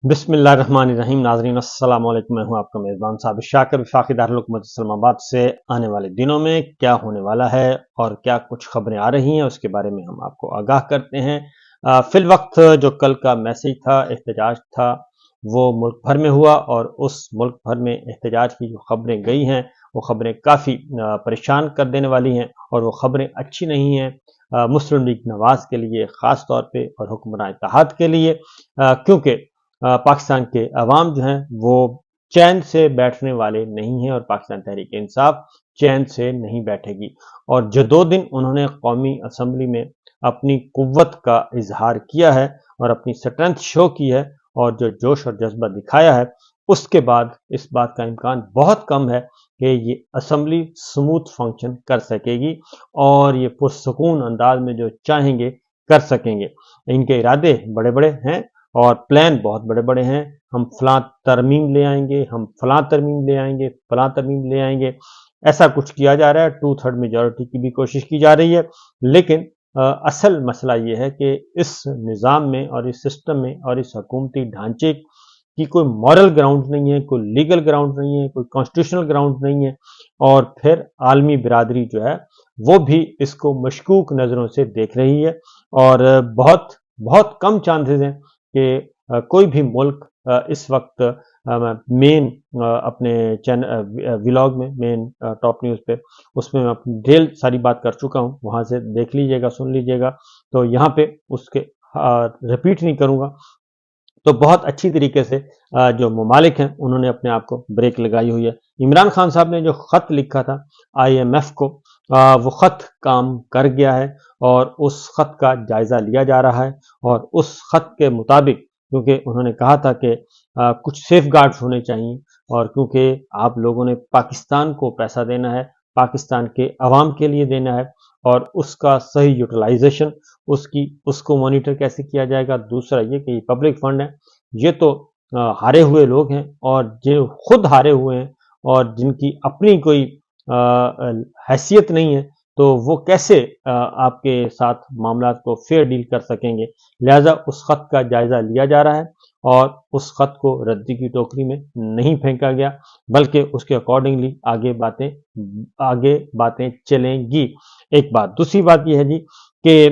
बिस्मिल्लाहिर्रहमानिर्रहीम। नाज़रीन अस्सलाम वालेकुम। मैं हूं आपका मेज़बान साबिर शाकिर। वफाकी दारुल इस्लामाबाद से आने वाले दिनों में क्या होने वाला है और क्या कुछ खबरें आ रही हैं उसके बारे में हम आपको आगाह करते हैं। फिल वक्त जो कल का मैसेज था, एहतजाज था, वो मुल्क भर में हुआ और उस मुल्क भर में एहतजाज की जो खबरें गई हैं वो खबरें काफ़ी परेशान कर देने वाली हैं और वो खबरें अच्छी नहीं हैं मुस्लिम लीग नवाज़ के लिए ख़ास तौर पे और हुक्मरान इत्तेहाद के लिए, क्योंकि पाकिस्तान के अवाम जो हैं वो चैन से बैठने वाले नहीं हैं और पाकिस्तान तहरीक इंसाफ चैन से नहीं बैठेगी। और जो 2 दिन उन्होंने कौमी असम्बली में अपनी कुव्वत का इजहार किया है और अपनी स्ट्रेंथ शो की है और जो जोश और जज्बा दिखाया है, उसके बाद इस बात का इम्कान बहुत कम है कि ये असम्बली स्मूथ फंक्शन कर सकेगी और ये पुरसकून अंदाज में जो चाहेंगे कर सकेंगे। इनके इरादे बड़े बड़े हैं और प्लान बहुत बड़े बड़े हैं। हम फलां तरमीम ले आएंगे, हम फलां तरमीम ले आएंगे, फलां तरमीम ले आएंगे, ऐसा कुछ किया जा रहा है। 2/3 मेजॉरिटी की भी कोशिश की जा रही है, लेकिन असल मसला ये है कि इस निज़ाम में और इस सिस्टम में और इस हुकूमती ढांचे की कोई मॉरल ग्राउंड नहीं है, कोई लीगल ग्राउंड नहीं है, कोई कॉन्स्टिट्यूशनल ग्राउंड नहीं है। और फिर आलमी बिरादरी जो है वो भी इसको मशकूक नज़रों से देख रही है और बहुत बहुत कम चांसेस हैं कि कोई भी मुल्क इस वक्त मेन अपने चैनल व्लॉग में, मेन टॉप न्यूज़ पे, उसमें मैं अपनी ढेर सारी बात कर चुका हूँ, वहाँ से देख लीजिएगा, सुन लीजिएगा। तो यहाँ पे उसके रिपीट नहीं करूँगा। तो बहुत अच्छी तरीके से जो ममालिक हैं उन्होंने अपने आप को ब्रेक लगाई हुई है। इमरान खान साहब ने जो ख़त लिखा था IMF को, वो ख़त काम कर गया है और उस ख़त का जायज़ा लिया जा रहा है। और उस ख़त के मुताबिक, क्योंकि उन्होंने कहा था कि कुछ सेफ गार्ड्स होने चाहिए और क्योंकि आप लोगों ने पाकिस्तान को पैसा देना है, पाकिस्तान के अवाम के लिए देना है और उसका सही यूटिलाइजेशन, उसको मॉनिटर कैसे किया जाएगा। दूसरा ये कि पब्लिक फंड है, ये तो हारे हुए लोग हैं और जो खुद हारे हुए हैं और जिनकी अपनी कोई हैसियत नहीं है, तो वो कैसे आपके साथ मामला को फेयर डील कर सकेंगे। लिहाजा उस खत का जायजा लिया जा रहा है और उस खत को रद्दी की टोकरी में नहीं फेंका गया, बल्कि उसके अकॉर्डिंगली आगे बातें चलेंगी। एक बात, दूसरी बात यह है जी कि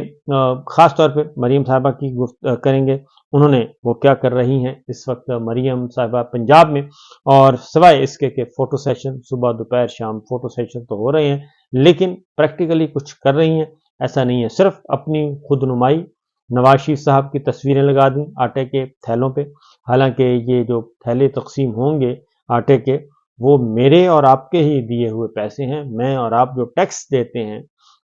ख़ास तौर पे मरीम साहिबा की करेंगे। उन्होंने वो क्या कर रही हैं इस वक्त मरीम साहिबा पंजाब में, और सिवाय इसके कि फ़ोटो सेशन सुबह दोपहर शाम फ़ोटो सेशन तो हो रहे हैं, लेकिन प्रैक्टिकली कुछ कर रही हैं ऐसा नहीं है। सिर्फ अपनी खुदनुमाई, नवाज शरीफ साहब की तस्वीरें लगा दी आटे के थैलों पे। हालांकि ये जो थैले तकसीम होंगे आटे के, वो मेरे और आपके ही दिए हुए पैसे हैं। मैं और आप जो टैक्स देते हैं,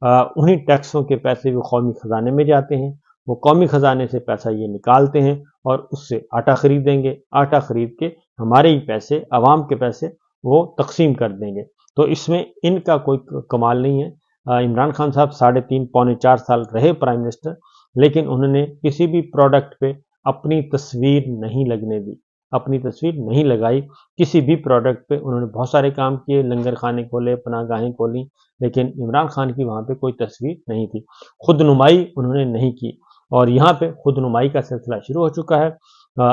उन्हीं टैक्सों के पैसे भी कौमी खजाने में जाते हैं। वो कौमी खजाने से पैसा ये निकालते हैं और उससे आटा खरीदेंगे, आटा खरीद के हमारे ही पैसे, आवाम के पैसे वो तकसीम कर देंगे। तो इसमें इनका कोई कमाल नहीं है। इमरान खान साहब 3.5 पौने 4 साल रहे प्राइम मिनिस्टर, लेकिन उन्होंने किसी भी प्रोडक्ट पे अपनी तस्वीर नहीं लगने दी, अपनी तस्वीर नहीं लगाई। किसी भी प्रोडक्ट पे उन्होंने बहुत सारे काम किए, लंगर खाने खोले, पनाहगाहें खोली, लेकिन इमरान खान की वहाँ पे कोई तस्वीर नहीं थी। खुद नुमाई उन्होंने नहीं की और यहाँ पे खुद नुमाई का सिलसिला शुरू हो चुका है।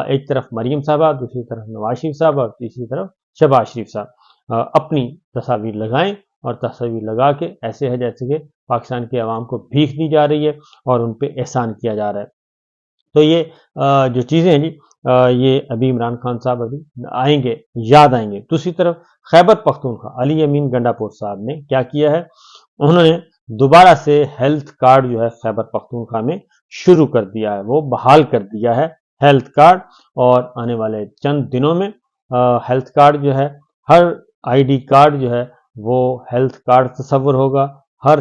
एक तरफ मरीम साहबा, दूसरी तरफ नवाज शरीफ साहब और तीसरी तरफ शहबाज शरीफ साहब अपनी तस्वीर लगाएं और तस्वीर लगा के ऐसे है जैसे कि पाकिस्तान के अवाम को भीख दी जा रही है और उन पर एहसान किया जा रहा है। तो ये जो चीज़ें हैं जी, ये अभी इमरान खान साहब अभी आएंगे, याद आएंगे। दूसरी तरफ खैबर पख्तूनख्वा अली अमीन गंडापुर साहब ने क्या किया है, उन्होंने दोबारा से हेल्थ कार्ड जो है खैबर पख्तूनख्वा में शुरू कर दिया है, वो बहाल कर दिया है हेल्थ कार्ड। और आने वाले चंद दिनों में हेल्थ कार्ड जो है, हर ID कार्ड जो है वो हेल्थ कार्ड तस्वर होगा। हर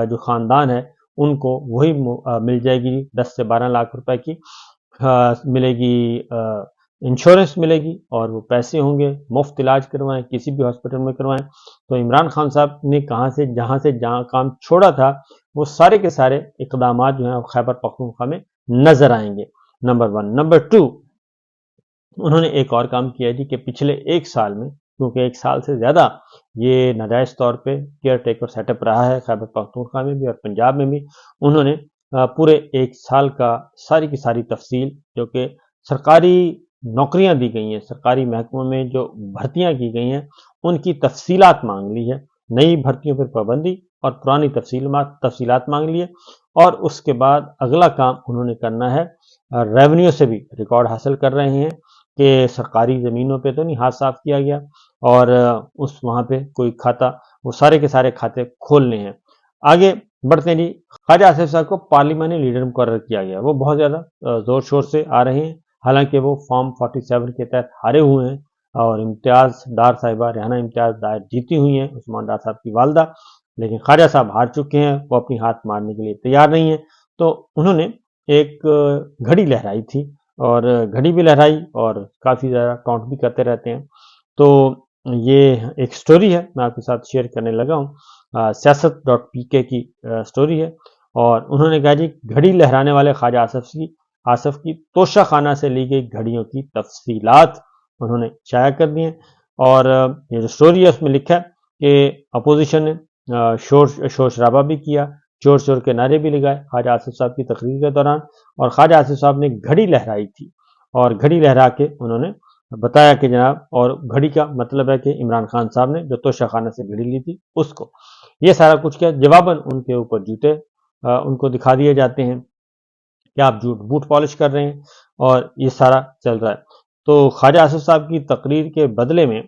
जो ख़ानदान है उनको वही मिल जाएगी। 10 से 12 लाख रुपए की मिलेगी, इंश्योरेंस मिलेगी और वो पैसे होंगे, मुफ्त इलाज करवाएं, किसी भी हॉस्पिटल में करवाएं। तो इमरान खान साहब ने जहाँ काम छोड़ा था, वो सारे के सारे इकदाम जो हैं खैबर पख्तूनख्वा में नजर आएंगे। नंबर 1। नंबर 2, उन्होंने एक और काम किया जी कि पिछले 1 साल में, क्योंकि 1 साल से ज़्यादा ये नाजायज़ तौर पे केयर टेकर सेटअप रहा है खैबर पख्तूनख्वा में भी और पंजाब में भी, उन्होंने पूरे 1 साल का सारी की सारी तफसील जो कि सरकारी نوکریاں دی گئی ہیں، سرکاری محکموں میں جو بھرتیاں کی گئی ہیں ان کی تفصیلات مانگ لی ہے، نئی بھرتیوں پر پابندی اور پرانی تفصیلات مانگ لی ہے، اور اس کے بعد اگلا کام انہوں نے کرنا ہے، ریونیو سے بھی ریکارڈ حاصل کر رہے ہیں کہ سرکاری زمینوں پہ تو نہیں ہاتھ صاف کیا گیا، اور وہاں پہ کوئی کھاتا، وہ سارے کے سارے کھاتے کھولنے ہیں۔ آگے بڑھتے ہیں جی، خواجہ آصف صاحب کو پارلیمانی لیڈر مقرر کیا گیا، وہ بہت زیادہ زور شور سے آ رہے ہیں، حالانکہ وہ فارم 47 کے تحت ہارے ہوئے ہیں، اور امتیاز ڈار صاحبہ ریحانہ امتیاز ڈار جیتی ہوئی ہیں، عثمان ڈار صاحب کی والدہ، لیکن خواجہ صاحب ہار چکے ہیں، وہ اپنی ہاتھ مارنے کے لیے تیار نہیں ہیں، تو انہوں نے ایک گھڑی لہرائی تھی، اور گھڑی بھی لہرائی اور کافی زیادہ ٹونٹ بھی کرتے رہتے ہیں۔ تو یہ ایک سٹوری ہے، میں آپ کے ساتھ شیئر کرنے لگا ہوں، سیاست.pk کی سٹوری ہے، اور انہوں نے کہا جی گھڑی لہرانے والے خواجہ آصف کی توشہ خانہ سے لی گئی گھڑیوں کی تفصیلات انہوں نے شائع کر دی ہیں، اور یہ جو سٹوری ہے اس میں لکھا ہے کہ اپوزیشن نے شور شرابہ بھی کیا، چور چور کے نعرے بھی لگائے خواجہ آصف صاحب کی تقریر کے دوران، اور خواجہ آصف صاحب نے گھڑی لہرائی تھی، اور گھڑی لہرا کے انہوں نے بتایا کہ جناب، اور گھڑی کا مطلب ہے کہ عمران خان صاحب نے جو توشہ خانہ سے گھڑی لی تھی اس کو، یہ سارا کچھ کیا، جواباً ان کے اوپر جوتے ان کو دکھا دیے جاتے ہیں کہ آپ جھوٹ بوٹ پالش کر رہے ہیں، اور یہ سارا چل رہا ہے۔ تو خواجہ آصف صاحب کی تقریر کے بدلے میں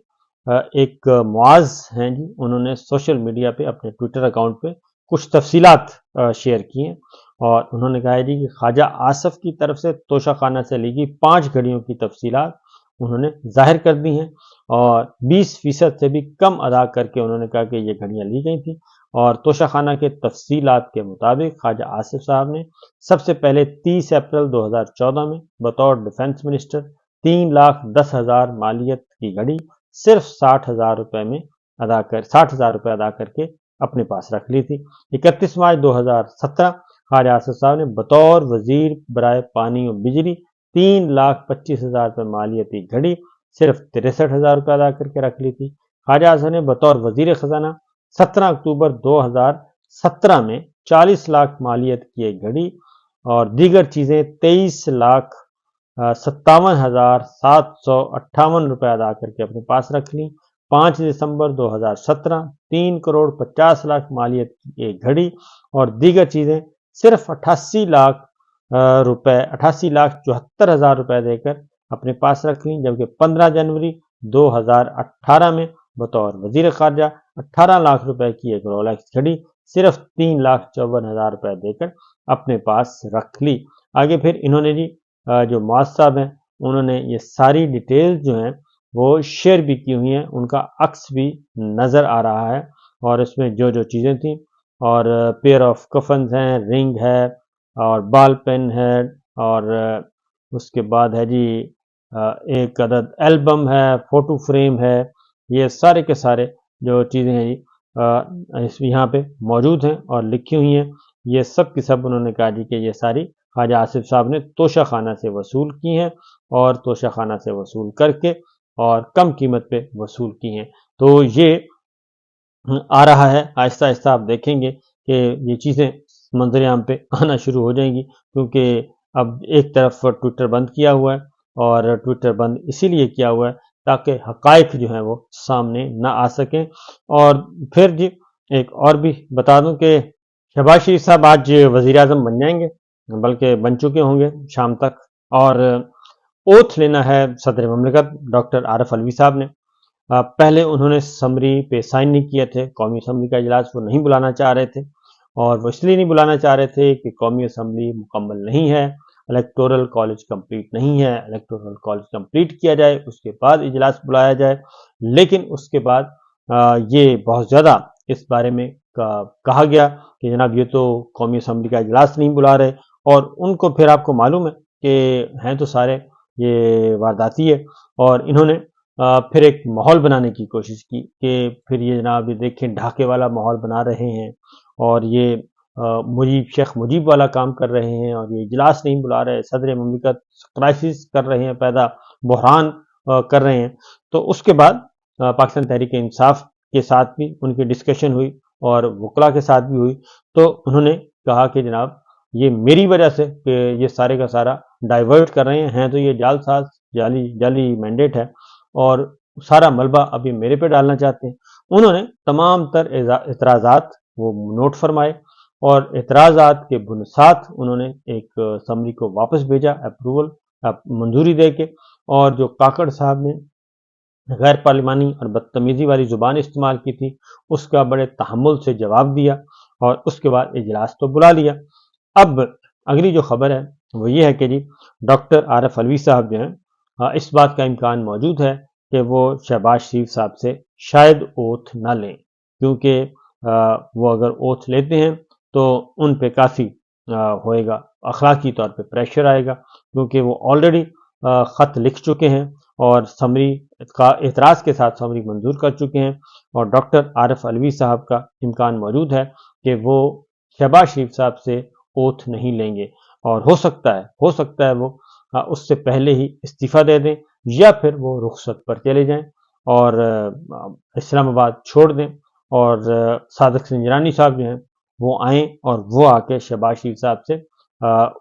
ایک معاذ ہیں جی، انہوں نے سوشل میڈیا پہ اپنے ٹویٹر اکاؤنٹ پہ کچھ تفصیلات شیئر کی ہیں، اور انہوں نے کہا ہے جی کہ خواجہ آصف کی طرف سے توشہ خانہ سے لی گئی 5 گھڑیوں کی تفصیلات انہوں نے ظاہر کر دی ہیں، اور 20% سے بھی کم ادا کر کے انہوں نے کہا کہ یہ گھڑیاں لی گئی تھیں، اور توشہ خانہ کے تفصیلات کے مطابق خواجہ آصف صاحب نے سب سے پہلے 30 اپریل 2014 میں بطور ڈیفنس منسٹر 3,10,000 مالیت کی گھڑی صرف 60,000 روپے میں 60,000 روپے ادا کر کے اپنے پاس رکھ لی تھی۔ 31 مارچ 2017 خواجہ آصف صاحب نے بطور وزیر برائے پانی و بجلی 3,25,000 روپے مالیتی گھڑی صرف 63,000 روپے ادا کر کے رکھ لی تھی۔ خواجہ آصف نے بطور وزیر خزانہ 17 اکتوبر 2017 میں 40 لاکھ مالیت کی ایک گھڑی اور دیگر چیزیں 23,57,758 روپے ادا کر کے اپنے پاس رکھ لی۔ 5 دسمبر 2017 3 کروڑ 50 لاکھ مالیت کی ایک گھڑی اور دیگر چیزیں صرف 88,74,000 روپے دے کر اپنے پاس رکھ لیں، جبکہ 15 جنوری 2018 میں بطور وزیر خارجہ 18 لاکھ روپے کی ایک رولیکس گھڑی صرف 3,54,000 روپے دے کر اپنے پاس رکھ لی۔ آگے پھر انہوں نے جی جو معاذ صاحب ہیں انہوں نے یہ ساری ڈیٹیل جو ہیں وہ شیئر بھی کی ہوئی ہیں، ان کا عکس بھی نظر آ رہا ہے، اور اس میں جو جو چیزیں تھیں، اور پیئر آف کفنز ہیں، رنگ ہے، اور بال پین ہے، اور اس کے بعد ہے جی ایک عدد البم ہے، فوٹو فریم ہے، یہ سارے کے سارے جو چیزیں ہیں جی یہاں پہ موجود ہیں اور لکھی ہوئی ہیں، یہ سب کی سب انہوں نے کہا جی کہ یہ ساری خواجہ آصف صاحب نے توشہ خانہ سے وصول کی ہیں، اور توشہ خانہ سے وصول کر کے اور کم قیمت پہ وصول کی ہیں۔ تو یہ آ رہا ہے، آہستہ آہستہ آپ دیکھیں گے کہ یہ چیزیں منظر عام پہ آنا شروع ہو جائیں گی، کیونکہ اب ایک طرف ٹویٹر بند کیا ہوا ہے، اور ٹویٹر بند اسی لیے کیا ہوا ہے تاکہ حقائق جو ہیں وہ سامنے نہ آ سکیں۔ اور پھر جی ایک اور بھی بتا دوں کہ شہباز شریف صاحب آج وزیر اعظم بن جائیں گے، بلکہ بن چکے ہوں گے شام تک، اور اوتھ لینا ہے صدر مملکت ڈاکٹر عارف علوی صاحب نے۔ پہلے انہوں نے سمری پہ سائن نہیں کیے تھے، قومی اسمبلی کا اجلاس وہ نہیں بلانا چاہ رہے تھے، اور وہ اس لیے نہیں بلانا چاہ رہے تھے کہ قومی اسمبلی مکمل نہیں ہے، الیکٹورل کالج کمپلیٹ نہیں ہے، الیکٹورل کالج کمپلیٹ کیا جائے اس کے بعد اجلاس بلایا جائے۔ لیکن اس کے بعد یہ بہت زیادہ اس بارے میں کہا گیا کہ جناب یہ تو قومی اسمبلی کا اجلاس نہیں بلا رہے، اور ان کو پھر آپ کو معلوم ہے کہ ہیں تو سارے یہ وارداتی ہے، اور انہوں نے پھر ایک ماحول بنانے کی کوشش کی کہ پھر یہ جناب یہ دیکھیں ڈھاکے والا ماحول بنا رہے ہیں، اور یہ شیخ مجیب والا کام کر رہے ہیں، اور یہ اجلاس نہیں بلا رہے، صدر مملکت کرائسس کر رہے ہیں، پیدا بحران کر رہے ہیں۔ تو اس کے بعد پاکستان تحریک انصاف کے ساتھ بھی ان کی ڈسکشن ہوئی، اور وکلاء کے ساتھ بھی ہوئی، تو انہوں نے کہا کہ جناب یہ میری وجہ سے کہ یہ سارے کا سارا ڈائیورٹ کر رہے ہیں تو یہ جعل ساز जाली मैंडेट है और सारा मलबा अभी मेरे पे डालना चाहते हैं। उन्होंने तमाम तर एतराज़ात वो नोट फरमाए और एतराज़ात के बुनसात उन्होंने एक समरी को वापस भेजा अप्रूवल मंजूरी दे के, और जो काकड़ साहब ने गैर पार्लिमानी और बदतमीजी वाली जुबान इस्तेमाल की थी उसका बड़े तहम्मुल से जवाब दिया और उसके बाद इजलास तो बुला लिया। अब अगली जो खबर है वो ये है कि जी डॉक्टर आरिफ अलवी साहब जो हैं, इस बात का इम्कान मौजूद है कि वो शहबाज शरीफ साहब से शायद ओथ ना लें, क्योंकि वो अगर ओथ लेते हैं तो उन पे काफ़ी होएगा, अखलाकी तौर पे प्रेशर आएगा, क्योंकि वो ऑलरेडी ख़त लिख चुके हैं और समरी का एतराज़ के साथ समरी मंजूर कर चुके हैं, और डॉक्टर आरिफ अलवी साहब का इम्कान मौजूद है कि वो शहबाज शरीफ साहब से ओथ नहीं लेंगे, और हो सकता है वो उससे पहले ही इस्तीफ़ा दे दें या फिर वो रुखसत पर चले जाएं और इस्लामाबाद छोड़ दें, और सादिक सिंजरानी साहब जो हैं वो आएँ और वो आके शहबाज शरीफ साहब से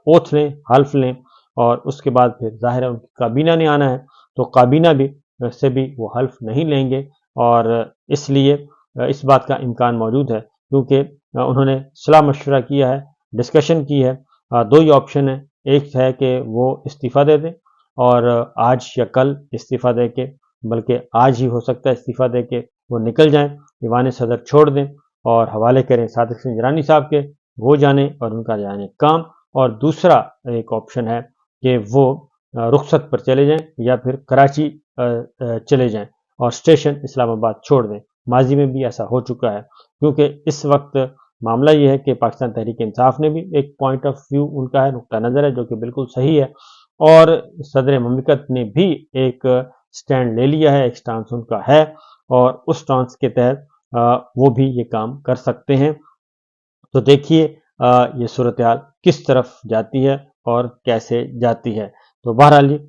ओथ लें, हल्फ लें, और उसके बाद फिर ज़ाहिर है उनकी काबीना ने आना है, तो काबीना भी से भी वो हल्फ नहीं लेंगे, और इसलिए इस बात का इम्कान मौजूद है, क्योंकि उन्होंने सलाह मशवरा किया है, डिस्कशन की है। दो ही ऑप्शन है, एक है कि वो इस्तीफ़ा दे दें और आज या कल इस्तीफ़ा दे के, बल्कि आज ही हो सकता है इस्तीफ़ा दे के वो निकल जाएं, ईवान सदर छोड़ दें और हवाले करें सादिक सिंजरानी साहब के, वो जाने और उनका जाने काम। और दूसरा एक ऑप्शन है कि वो रुखसत पर चले जाएं या फिर कराची चले जाएं और स्टेशन इस्लामाबाद छोड़ दें। माजी में भी ऐसा हो चुका है, क्योंकि इस वक्त मामला ये है कि पाकिस्तान तहरीक इंसाफ ने भी एक पॉइंट ऑफ व्यू उनका है, नुक्ता नज़र है, जो कि बिल्कुल सही है, और सदर ममलिकत ने भी एक स्टैंड ले लिया है, एक स्टांस उनका है, और उस स्टांस के तहत वो भी ये काम कर सकते हैं। तो देखिए ये सूरत हाल किस तरफ जाती है और कैसे जाती है। तो बहरहाल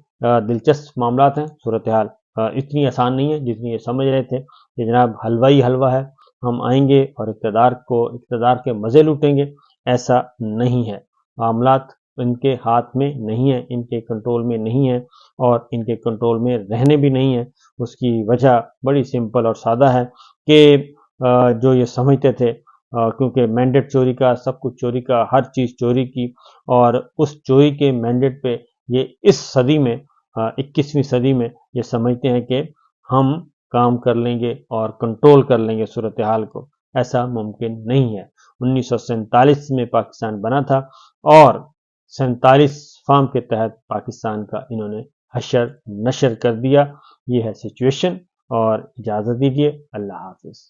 दिलचस्प मामलात हैं, सूरत हाल इतनी आसान नहीं है जितनी ये समझ रहे थे कि जनाब हलवा ही हलवा है, हम आएंगे और इक़्तिदार के मज़े लूटेंगे। ऐसा नहीं है, मामलात इनके हाथ में नहीं है, इनके कंट्रोल में नहीं है, और इनके कंट्रोल में रहने भी नहीं है। उसकी वजह बड़ी सिंपल और सादा है कि जो ये समझते थे, क्योंकि मैंडेट चोरी का, सब कुछ चोरी का, हर चीज़ चोरी की, और उस चोरी के मैंडेट पे ये इस सदी में 21वीं सदी में ये समझते हैं कि हम काम कर लेंगे और कंट्रोल कर लेंगे सूरत हाल को। ऐसा मुमकिन नहीं है। 1947 में पाकिस्तान बना था और 47 फार्म के तहत पाकिस्तान का इन्होंने हशर नशर कर दिया। ये है सिचुएशन, और इजाज़त दीजिए, अल्लाह हाफिज़।